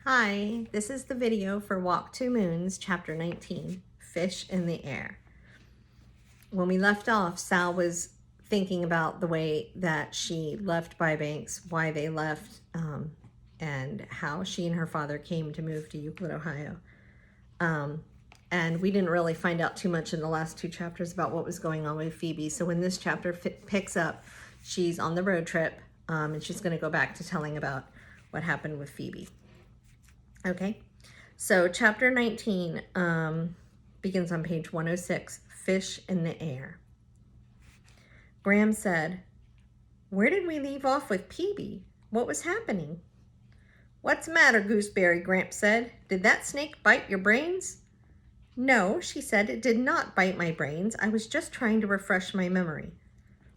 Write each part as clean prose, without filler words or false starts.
Hi, this is the video for Walk Two Moons, Chapter 19, Fish in the Air. When we left off, Sal was thinking about the way that she left Bybanks, why they left, and how she and her father came to move to Euclid, Ohio. And we didn't really find out too much in the last two chapters about what was going on with Phoebe. So when this chapter picks up, she's on the road trip, and she's going to go back to telling about what happened with Phoebe. Okay, so chapter 19 begins on page 106, Fish in the Air. Graham said, "Where did we leave off with Phoebe? What was happening?" "What's the matter, Gooseberry?" Gramps said. "Did that snake bite your brains?" "No," she said, "it did not bite my brains. I was just trying to refresh my memory."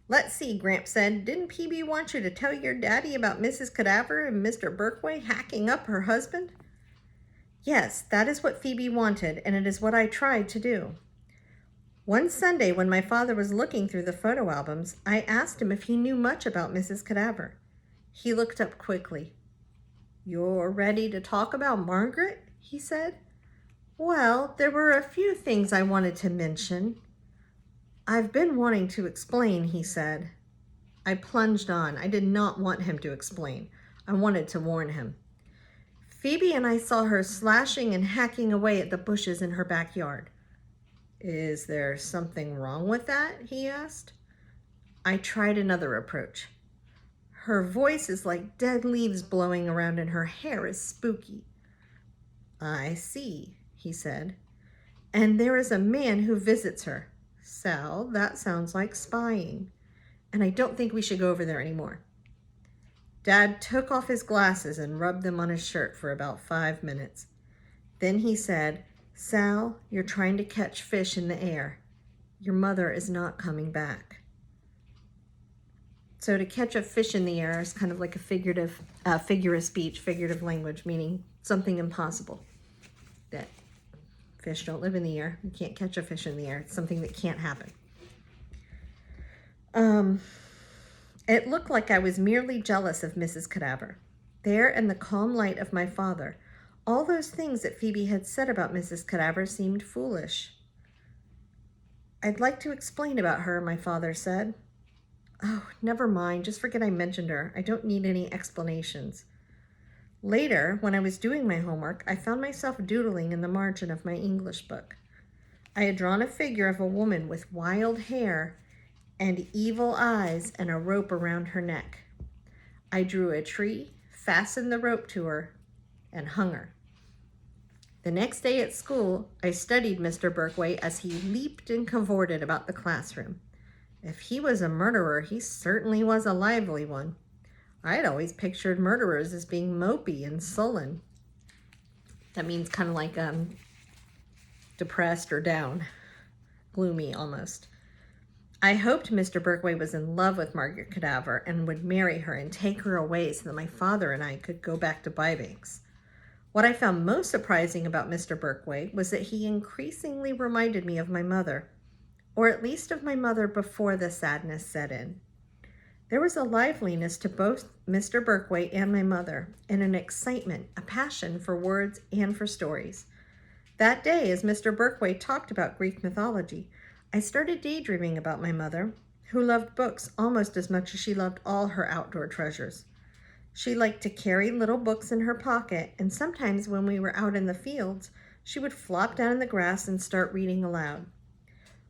"Let's see," Gramps said. "Didn't Phoebe want you to tell your daddy about Mrs. Cadaver and Mr. Berkway hacking up her husband?" "Yes, that is what Phoebe wanted, and it is what I tried to do. One Sunday when my father was looking through the photo albums, I asked him if he knew much about Mrs. Cadaver. He looked up quickly. 'You're ready to talk about Margaret?' he said. 'Well, there were a few things I wanted to mention.' 'I've been wanting to explain,' he said. I plunged on. I did not want him to explain. I wanted to warn him. 'Phoebe and I saw her slashing and hacking away at the bushes in her backyard.' 'Is there something wrong with that?' he asked. I tried another approach. 'Her voice is like dead leaves blowing around and her hair is spooky.' 'I see,' he said. 'And there is a man who visits her.' 'Sal, that sounds like spying. And I don't think we should go over there anymore.' Dad took off his glasses and rubbed them on his shirt for about 5 minutes. Then he said, 'Sal, you're trying to catch fish in the air. Your mother is not coming back.' So to catch a fish in the air is kind of like a figure of speech, figurative language, meaning something impossible. That fish don't live in the air. You can't catch a fish in the air. It's something that can't happen. It looked like I was merely jealous of Mrs. Cadaver. There in the calm light of my father, all those things that Phoebe had said about Mrs. Cadaver seemed foolish. 'I'd like to explain about her,' my father said. 'Oh, never mind. Just forget I mentioned her. I don't need any explanations.' Later, when I was doing my homework, I found myself doodling in the margin of my English book. I had drawn a figure of a woman with wild hair and evil eyes and a rope around her neck. I drew a tree, fastened the rope to her, and hung her. The next day at school, I studied Mr. Berkway as he leaped and cavorted about the classroom. If he was a murderer, he certainly was a lively one. I had always pictured murderers as being mopey and sullen. That means kind of like depressed or down, gloomy almost. I hoped Mr. Berkway was in love with Margaret Cadaver and would marry her and take her away so that my father and I could go back to Bybanks. What I found most surprising about Mr. Berkway was that he increasingly reminded me of my mother, or at least of my mother before the sadness set in. There was a liveliness to both Mr. Berkway and my mother, and an excitement, a passion for words and for stories. That day, as Mr. Berkway talked about Greek mythology, I started daydreaming about my mother, who loved books almost as much as she loved all her outdoor treasures. She liked to carry little books in her pocket, and sometimes when we were out in the fields, she would flop down in the grass and start reading aloud.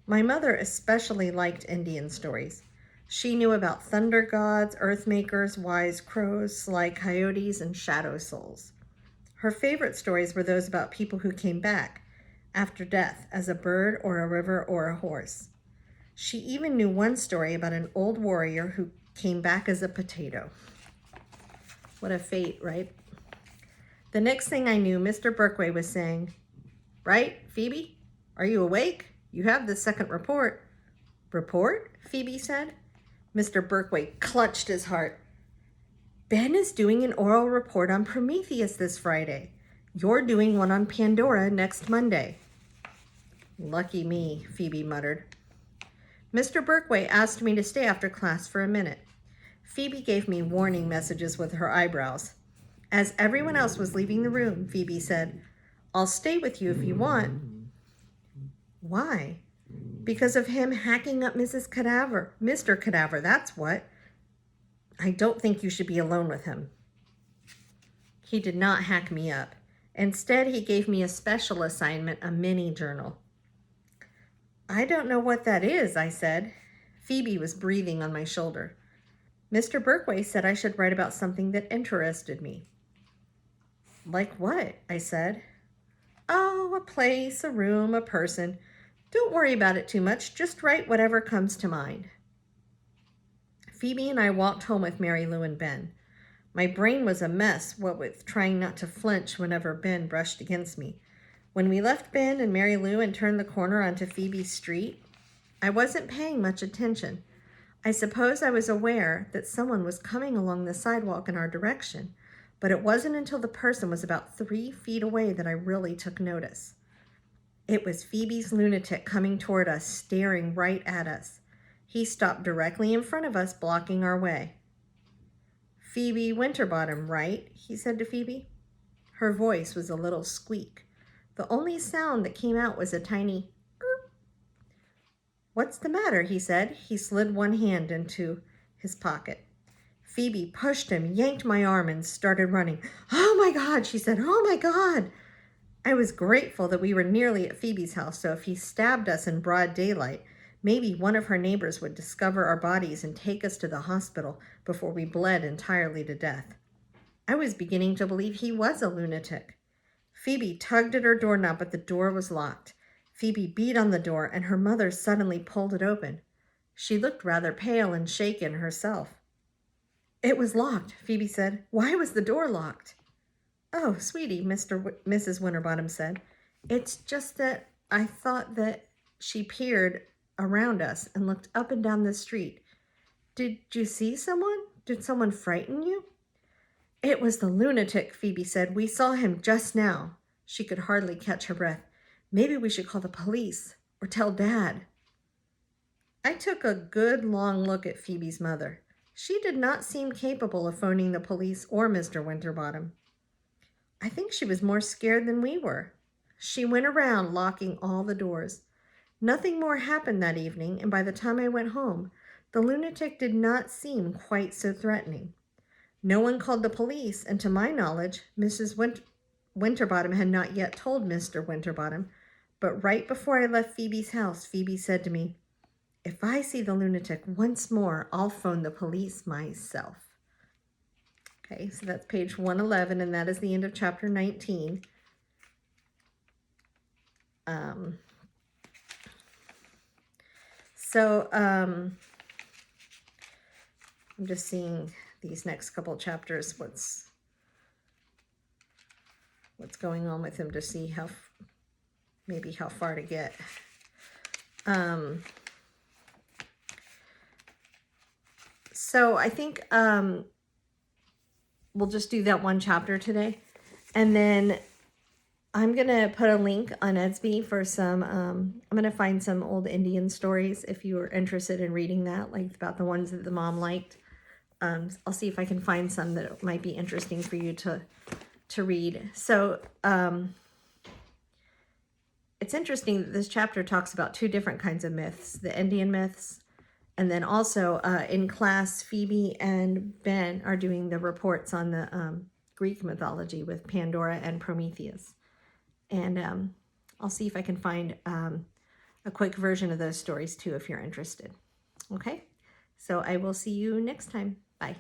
My mother especially liked Indian stories. She knew about thunder gods, earth makers, wise crows, sly coyotes, and shadow souls. Her favorite stories were those about people who came back after death as a bird or a river or a horse. She even knew one story about an old warrior who came back as a potato. What a fate, right? The next thing I knew, Mr. Berkway was saying, "Right, Phoebe? Are you awake? You have the second report." "Report?" Phoebe said. Mr. Berkway clutched his heart. "Ben is doing an oral report on Prometheus this Friday. You're doing one on Pandora next Monday." "Lucky me," Phoebe muttered. Mr. Berkway asked me to stay after class for a minute. Phoebe gave me warning messages with her eyebrows. As everyone else was leaving the room, Phoebe said, "I'll stay with you if you want." "Why?" "Because of him hacking up Mr. Cadaver, that's what. I don't think you should be alone with him." "He did not hack me up. Instead, he gave me a special assignment, a mini journal." "I don't know what that is," I said. Phoebe was breathing on my shoulder. "Mr. Berkway said I should write about something that interested me." "Like what?" I said. "Oh, a place, a room, a person. Don't worry about it too much. Just write whatever comes to mind." Phoebe and I walked home with Mary Lou and Ben. My brain was a mess, what with trying not to flinch whenever Ben brushed against me. When we left Ben and Mary Lou and turned the corner onto Phoebe's street, I wasn't paying much attention. I suppose I was aware that someone was coming along the sidewalk in our direction, but it wasn't until the person was about 3 feet away that I really took notice. It was Phoebe's lunatic coming toward us, staring right at us. He stopped directly in front of us, blocking our way. "Phoebe Winterbottom, right?" he said to Phoebe. Her voice was a little squeak. The only sound that came out was a tiny "erp." "What's the matter?" he said. He slid one hand into his pocket. Phoebe pushed him, yanked my arm, and started running. "Oh my God," she said. "Oh my God." I was grateful that we were nearly at Phoebe's house, so if he stabbed us in broad daylight, maybe one of her neighbors would discover our bodies and take us to the hospital before we bled entirely to death. I was beginning to believe he was a lunatic. Phoebe tugged at her doorknob, but the door was locked. Phoebe beat on the door, and her mother suddenly pulled it open. She looked rather pale and shaken herself. "It was locked," Phoebe said. "Why was the door locked?" "Oh, sweetie," Mrs. Winterbottom said. "It's just that I thought that..." She peered around us and looked up and down the street. "Did you see someone? Did someone frighten you?" "It was the lunatic," Phoebe said. "We saw him just now." She could hardly catch her breath. "Maybe we should call the police or tell Dad." I took a good long look at Phoebe's mother. She did not seem capable of phoning the police or Mr. Winterbottom. I think she was more scared than we were. She went around locking all the doors. Nothing more happened that evening, and by the time I went home, the lunatic did not seem quite so threatening. No one called the police, and to my knowledge, Mrs. Winterbottom had not yet told Mr. Winterbottom, but right before I left Phoebe's house, Phoebe said to me, "If I see the lunatic once more, I'll phone the police myself." Okay, so that's page 111, and that is the end of chapter 19. I'm just seeing these next couple chapters, what's going on with him, to see maybe how far to get. So I think we'll just do that one chapter today, and then I'm gonna put a link on Edsby for some I'm gonna find some old Indian stories if you are interested in reading that, like about the ones that the mom liked. I'll see if I can find some that might be interesting for you to read. So it's interesting that this chapter talks about 2 different kinds of myths, the Indian myths, and then also in class, Phoebe and Ben are doing the reports on the Greek mythology with Pandora and Prometheus. And I'll see if I can find a quick version of those stories too, if you're interested. Okay, so I will see you next time. Bye.